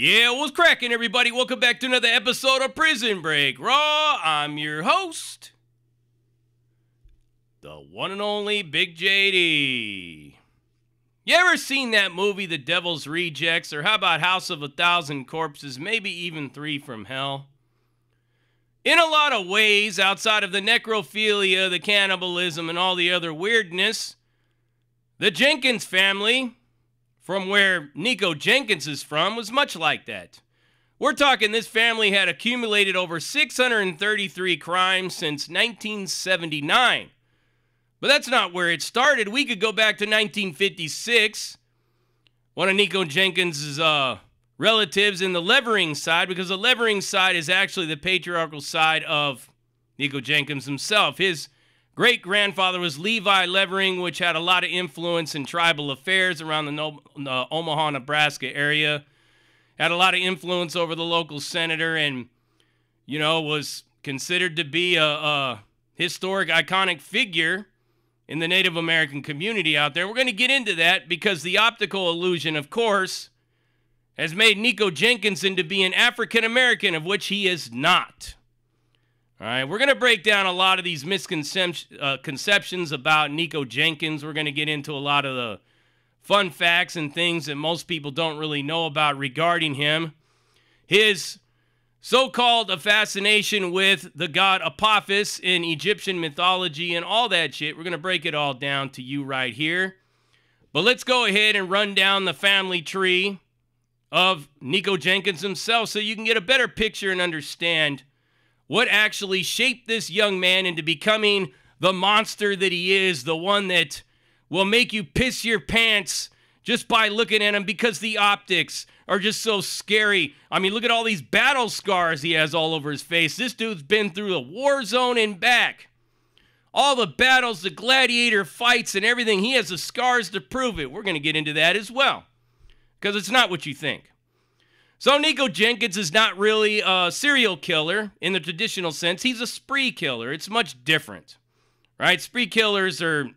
Yeah, what's cracking, everybody? Welcome back to another episode of Prison Break Raw. I'm your host, the one and only Big JD. You ever seen that movie, The Devil's Rejects, or how about House of a Thousand Corpses, maybe even Three from Hell? In a lot of ways, outside of the necrophilia, the cannibalism, and all the other weirdness, the Jenkins family, from where Nikko Jenkins is from, was much like that. We're talking this family had accumulated over 633 crimes since 1979. But that's not where it started. We could go back to 1956. One of Nikko Jenkins' relatives in the Levering side, because the Levering side is actually the patriarchal side of Nikko Jenkins himself. His great-grandfather was Levi Levering, which had a lot of influence in tribal affairs around the Omaha, Nebraska area. Had a lot of influence over the local senator and, was considered to be a historic, iconic figure in the Native American community out there. We're going to get into that because the optical illusion, of course, has made Nikko Jenkins into being African-American, of which he is not. All right, we're going to break down a lot of these misconceptions about Nikko Jenkins. We're going to get into a lot of the fun facts and things that most people don't really know about regarding him. His so-called fascination with the god Apophis in Egyptian mythology and all that shit. We're going to break it all down to you right here. But let's go ahead and run down the family tree of Nikko Jenkins himself so you can get a better picture and understand what actually shaped this young man into becoming the monster that he is, the one that will make you piss your pants just by looking at him because the optics are just so scary. I mean, look at all these battle scars he has all over his face. This dude's been through the war zone and back. All the battles, the gladiator fights and everything. He has the scars to prove it. We're going to get into that as well because it's not what you think. So Nikko Jenkins is not really a serial killer in the traditional sense. He's a spree killer. It's much different, right? Spree killers are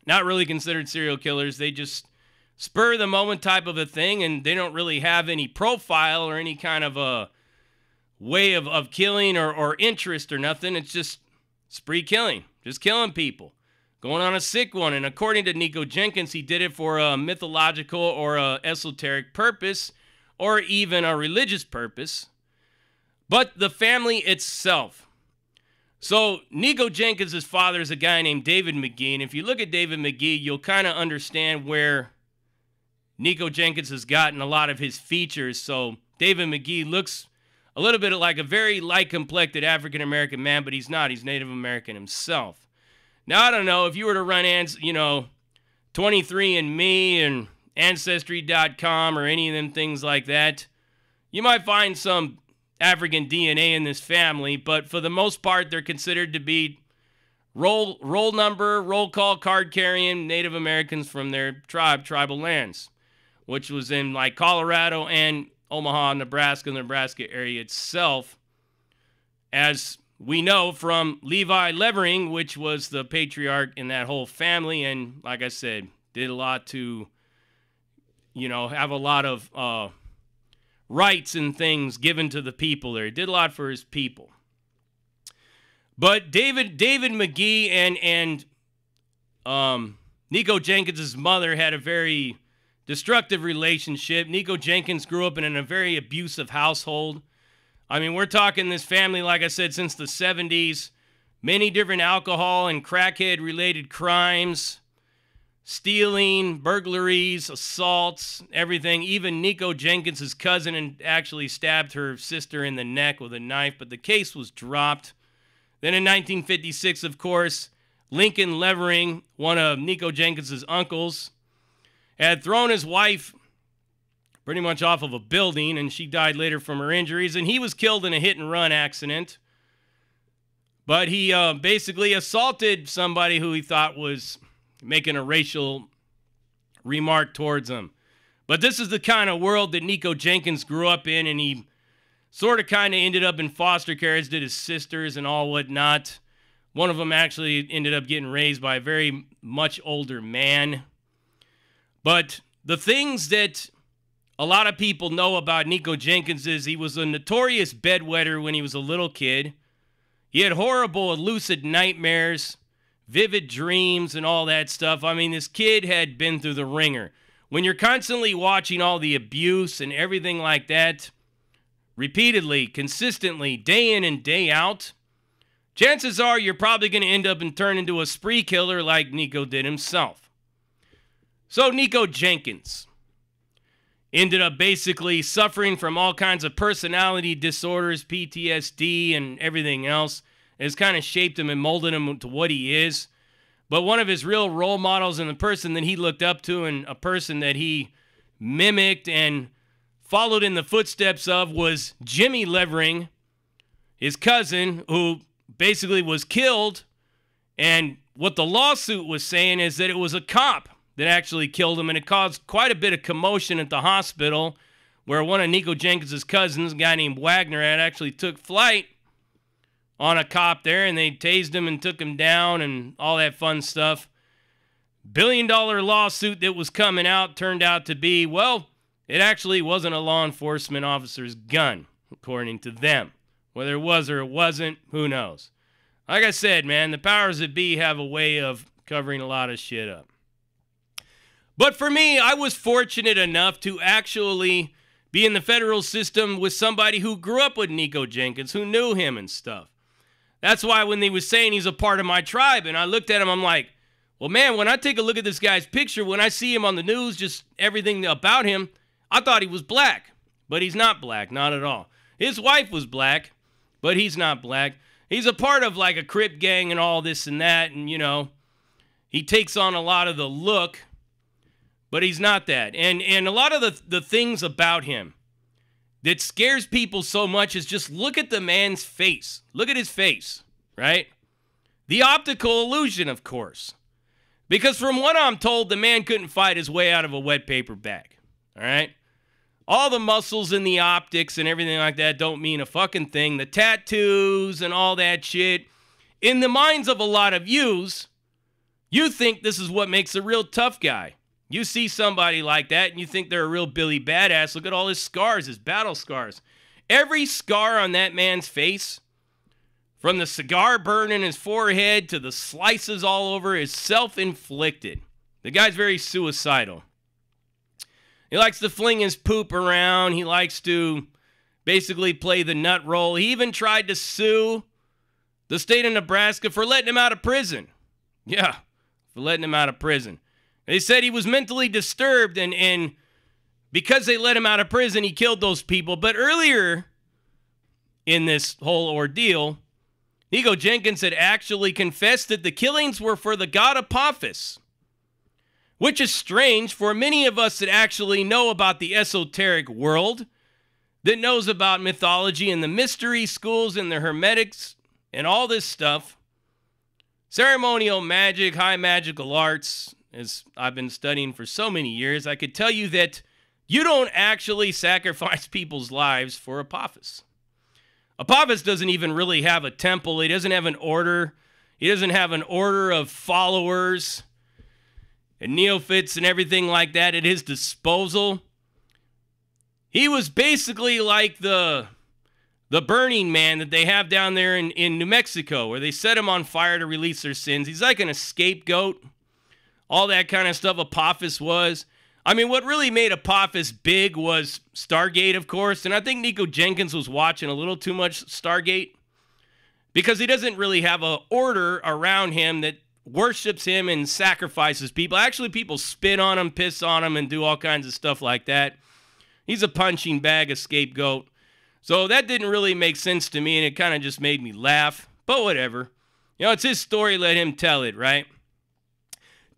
not really considered serial killers. They just spur the moment type of a thing, and they don't really have any profile or any kind of a way of killing or interest or nothing. It's just spree killing, just killing people, going on a sick one. And according to Nikko Jenkins, he did it for a mythological or a esoteric purpose, or even a religious purpose, but the family itself. So Nikko Jenkins' father is a guy named David McGee, and if you look at David McGee, you'll kind of understand where Nikko Jenkins has gotten a lot of his features. So David McGee looks a little bit like a very light-complected African-American man, but he's not. He's Native American himself. Now, I don't know, if you were to run, 23andMe and Ancestry.com or any of them things like that, you might find some African DNA in this family, but for the most part, they're considered to be roll number, roll call card carrying Native Americans from their tribal lands, which was in like Colorado and Omaha, Nebraska, the Nebraska area itself, as we know from Levi Levering, which was the patriarch in that whole family, and like I said, did a lot to have a lot of rights and things given to the people there. He did a lot for his people. But David McGee and Nikko Jenkins' mother had a very destructive relationship. Nikko Jenkins grew up in a very abusive household. I mean, we're talking this family, like I said, since the 70s. Many different alcohol and crackhead-related crimes. Stealing, burglaries, assaults, everything. Even Nikko Jenkins' cousin actually stabbed her sister in the neck with a knife, but the case was dropped. Then in 1956, of course, Lincoln Levering, one of Nikko Jenkins' uncles, had thrown his wife pretty much off of a building, and she died later from her injuries, and he was killed in a hit-and-run accident. But he basically assaulted somebody who he thought was making a racial remark towards him. But this is the kind of world that Nikko Jenkins grew up in, and he sort of kind of ended up in foster care, as did his sisters and all whatnot. One of them actually ended up getting raised by a very much older man. But the things that a lot of people know about Nikko Jenkins is he was a notorious bedwetter when he was a little kid. He had horrible lucid nightmares, vivid dreams, and all that stuff. I mean, this kid had been through the ringer. When you're constantly watching all the abuse and everything like that, repeatedly, consistently, day in and day out, chances are you're probably going to end up and turn into a spree killer like Nikko did himself. So Nikko Jenkins ended up basically suffering from all kinds of personality disorders, PTSD, and everything else. It's kind of shaped him and molded him to what he is. But one of his real role models and the person that he looked up to and a person that he mimicked and followed in the footsteps of was Jimmy Levering, his cousin, who basically was killed. And what the lawsuit was saying is that it was a cop that actually killed him, and it caused quite a bit of commotion at the hospital where one of Nikko Jenkins' cousins, a guy named Wagner, had actually took flight on a cop there, and they tased him and took him down and all that fun stuff. Billion-dollar lawsuit that was coming out turned out to be, well, it actually wasn't a law enforcement officer's gun, according to them. Whether it was or it wasn't, who knows? Like I said, man, the powers that be have a way of covering a lot of shit up. But for me, I was fortunate enough to actually be in the federal system with somebody who grew up with Nikko Jenkins, who knew him and stuff. That's why when they was saying he's a part of my tribe, and I looked at him, I'm like, well, man, when I take a look at this guy's picture, when I see him on the news, just everything about him, I thought he was black. But he's not black, not at all. His wife was black, but he's not black. He's a part of like a Crip gang and all this and that, and, you know, he takes on a lot of the look, but he's not that. And a lot of the things about him that scares people so much is just look at the man's face. Look at his face, right? The optical illusion, of course. Because from what I'm told, the man couldn't fight his way out of a wet paper bag, all right? All the muscles and the optics and everything like that don't mean a fucking thing. The tattoos and all that shit. In the minds of a lot of yous, you think this is what makes a real tough guy. You see somebody like that and you think they're a real Billy Badass. Look at all his scars, his battle scars. Every scar on that man's face, from the cigar burn in his forehead to the slices all over, is self-inflicted. The guy's very suicidal. He likes to fling his poop around. He likes to basically play the nut role. He even tried to sue the state of Nebraska for letting him out of prison. Yeah, for letting him out of prison. They said he was mentally disturbed, and because they let him out of prison, he killed those people. But earlier in this whole ordeal, Nikko Jenkins had actually confessed that the killings were for the god Apophis, which is strange for many of us that actually know about the esoteric world, that knows about mythology and the mystery schools and the hermetics and all this stuff. Ceremonial magic, high magical arts, as I've been studying for so many years, I could tell you that you don't actually sacrifice people's lives for Apophis. Apophis doesn't even really have a temple. He doesn't have an order. He doesn't have an order of followers and neophytes and everything like that at his disposal. He was basically like the Burning Man that they have down there in New Mexico, where they set him on fire to release their sins. He's like a scapegoat. All that kind of stuff Apophis was. I mean, what really made Apophis big was Stargate, of course. And I think Nikko Jenkins was watching a little too much Stargate, because he doesn't really have an order around him that worships him and sacrifices people. Actually, people spit on him, piss on him, and do all kinds of stuff like that. He's a punching bag, a scapegoat. So that didn't really make sense to me, and it kind of just made me laugh. But whatever. You know, it's his story. Let him tell it, right?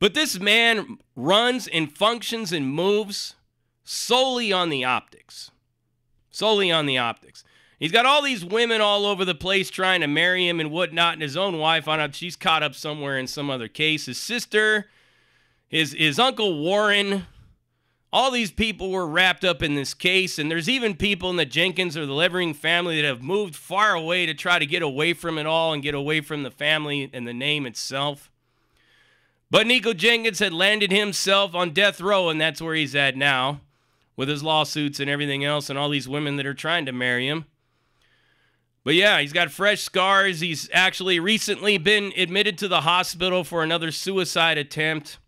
But this man runs and functions and moves solely on the optics. Solely on the optics. He's got all these women all over the place trying to marry him and whatnot, and his own wife, I don't know, she's caught up somewhere in some other case. His sister, his Uncle Warren, all these people were wrapped up in this case, and there's even people in the Jenkins or the Levering family that have moved far away to try to get away from it all and get away from the family and the name itself. But Nikko Jenkins had landed himself on death row, and that's where he's at now, with his lawsuits and everything else and all these women that are trying to marry him. But yeah, he's got fresh scars. He's actually recently been admitted to the hospital for another suicide attempt.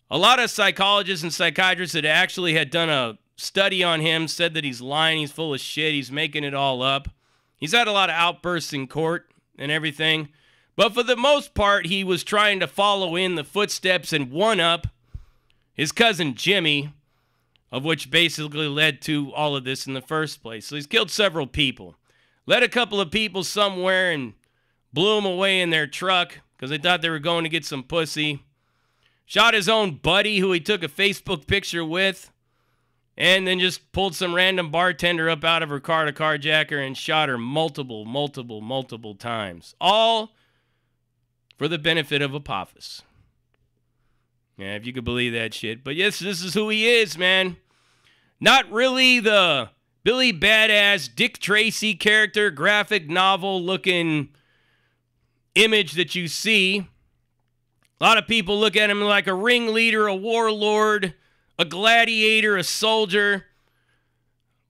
A lot of psychologists and psychiatrists that actually had done a study on him said that he's lying, he's full of shit, he's making it all up. He's had a lot of outbursts in court and everything. But for the most part, he was trying to follow in the footsteps and one-up his cousin Jimmy, of which basically led to all of this in the first place. So he's killed several people. Led a couple of people somewhere and blew them away in their truck because they thought they were going to get some pussy. Shot his own buddy who he took a Facebook picture with. And then just pulled some random bartender up out of her car to carjack her and shot her multiple times. All for the benefit of Apophis. Yeah, if you could believe that shit. But yes, this is who he is, man. Not really the Billy Badass, Dick Tracy character, graphic novel looking image that you see. A lot of people look at him like a ringleader, a warlord, a gladiator, a soldier.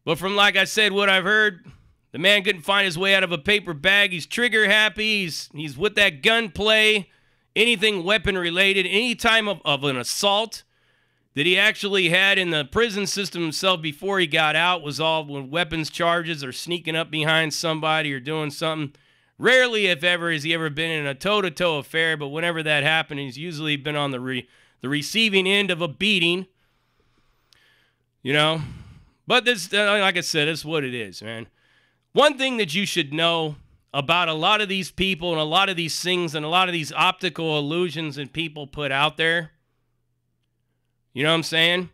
But from, like I said, what I've heard, the man couldn't find his way out of a paper bag. He's trigger happy. He's with that gunplay, anything weapon related, any time of an assault that he actually had in the prison system himself before he got out was all with weapons charges or sneaking up behind somebody or doing something. Rarely, if ever, has he ever been in a toe-to-toe affair, but whenever that happened, he's usually been on the receiving end of a beating. You know? But this, like I said, it's what it is, man. One thing that you should know about a lot of these people and a lot of these things and a lot of these optical illusions that people put out there, you know what I'm saying,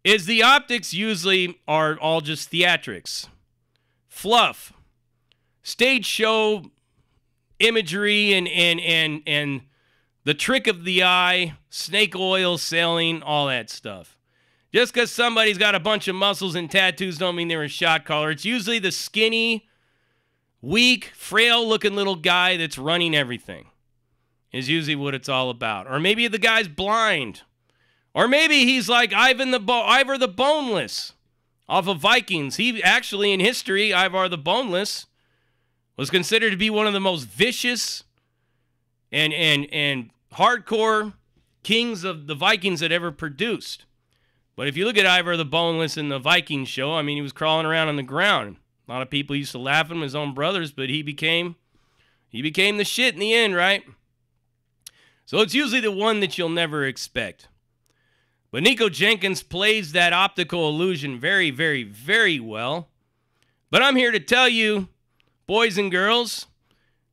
is the optics usually are all just theatrics, fluff, stage show imagery, and the trick of the eye, snake oil selling, all that stuff. Just because somebody's got a bunch of muscles and tattoos don't mean they're a shot caller. It's usually the skinny, weak, frail-looking little guy that's running everything is usually what it's all about. Or maybe the guy's blind. Or maybe he's like Ivor the Boneless off of Vikings. He actually, in history, Ivar the Boneless was considered to be one of the most vicious and hardcore kings of the Vikings that ever produced. But if you look at Ivar the Boneless in the Viking show, I mean, he was crawling around on the ground. A lot of people used to laugh at him, his own brothers, but he became the shit in the end, right? So it's usually the one that you'll never expect. But Nikko Jenkins plays that optical illusion very, very, very well. But I'm here to tell you, boys and girls,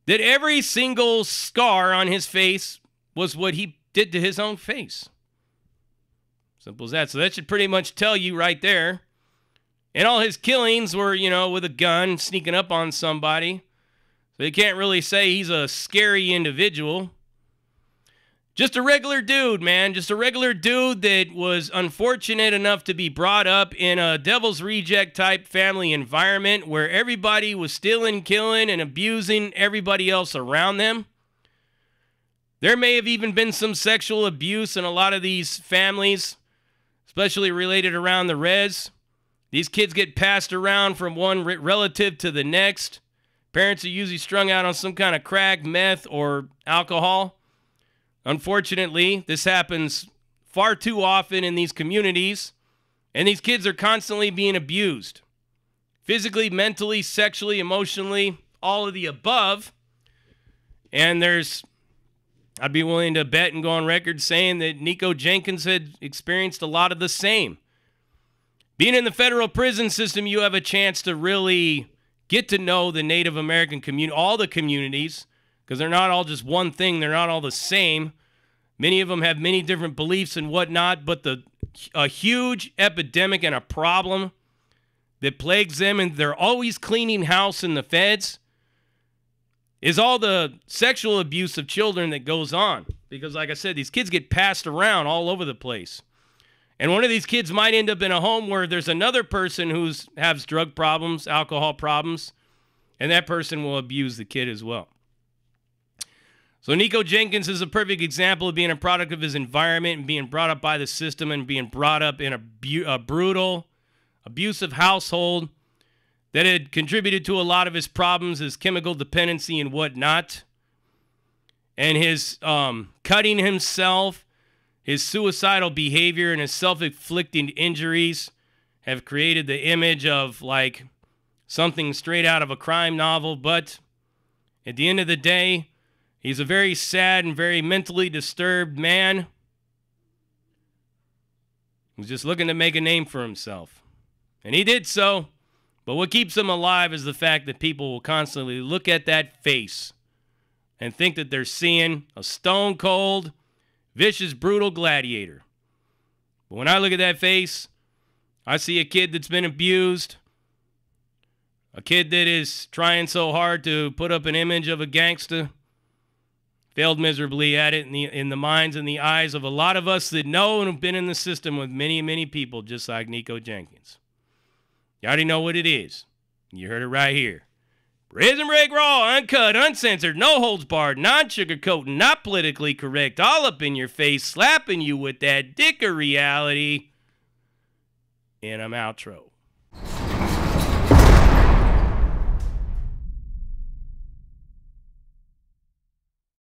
that every single scar on his face was what he did to his own face. Simple as that. So that should pretty much tell you right there. And all his killings were, you know, with a gun, sneaking up on somebody. So you can't really say he's a scary individual. Just a regular dude, man. Just a regular dude that was unfortunate enough to be brought up in a Devil's Reject type family environment where everybody was stealing, killing, and abusing everybody else around them. There may have even been some sexual abuse in a lot of these families, especially related around the res. These kids get passed around from one relative to the next. Parents are usually strung out on some kind of crack, meth, or alcohol. Unfortunately, this happens far too often in these communities, and these kids are constantly being abused. Physically, mentally, sexually, emotionally, all of the above. And I'd be willing to bet and go on record saying that Nikko Jenkins had experienced a lot of the same. Being in the federal prison system, you have a chance to really get to know the Native American community, all the communities, because they're not all just one thing. They're not all the same. Many of them have many different beliefs and whatnot, but a huge epidemic and a problem that plagues them, and they're always cleaning house in the feds, is all the sexual abuse of children that goes on. Because, like I said, these kids get passed around all over the place. And one of these kids might end up in a home where there's another person who has drug problems, alcohol problems, and that person will abuse the kid as well. So Nikko Jenkins is a perfect example of being a product of his environment and being brought up by the system and being brought up in a brutal, abusive household that had contributed to a lot of his problems, his chemical dependency and whatnot. And his cutting himself, his suicidal behavior, and his self-inflicting injuries have created the image of like something straight out of a crime novel. But at the end of the day, he's a very sad and very mentally disturbed man who's just looking to make a name for himself. And he did so. But what keeps him alive is the fact that people will constantly look at that face and think that they're seeing a stone cold, vicious, brutal gladiator. But when I look at that face, I see a kid that's been abused, a kid that is trying so hard to put up an image of a gangster, failed miserably at it in the minds and the eyes of a lot of us that know and have been in the system with many, many people just like Nikko Jenkins. You already know what it is. You heard it right here. Prison Break Raw, uncut, uncensored, no holds barred, non-sugarcoating, not politically correct, all up in your face, slapping you with that dick of reality. And I'm outro.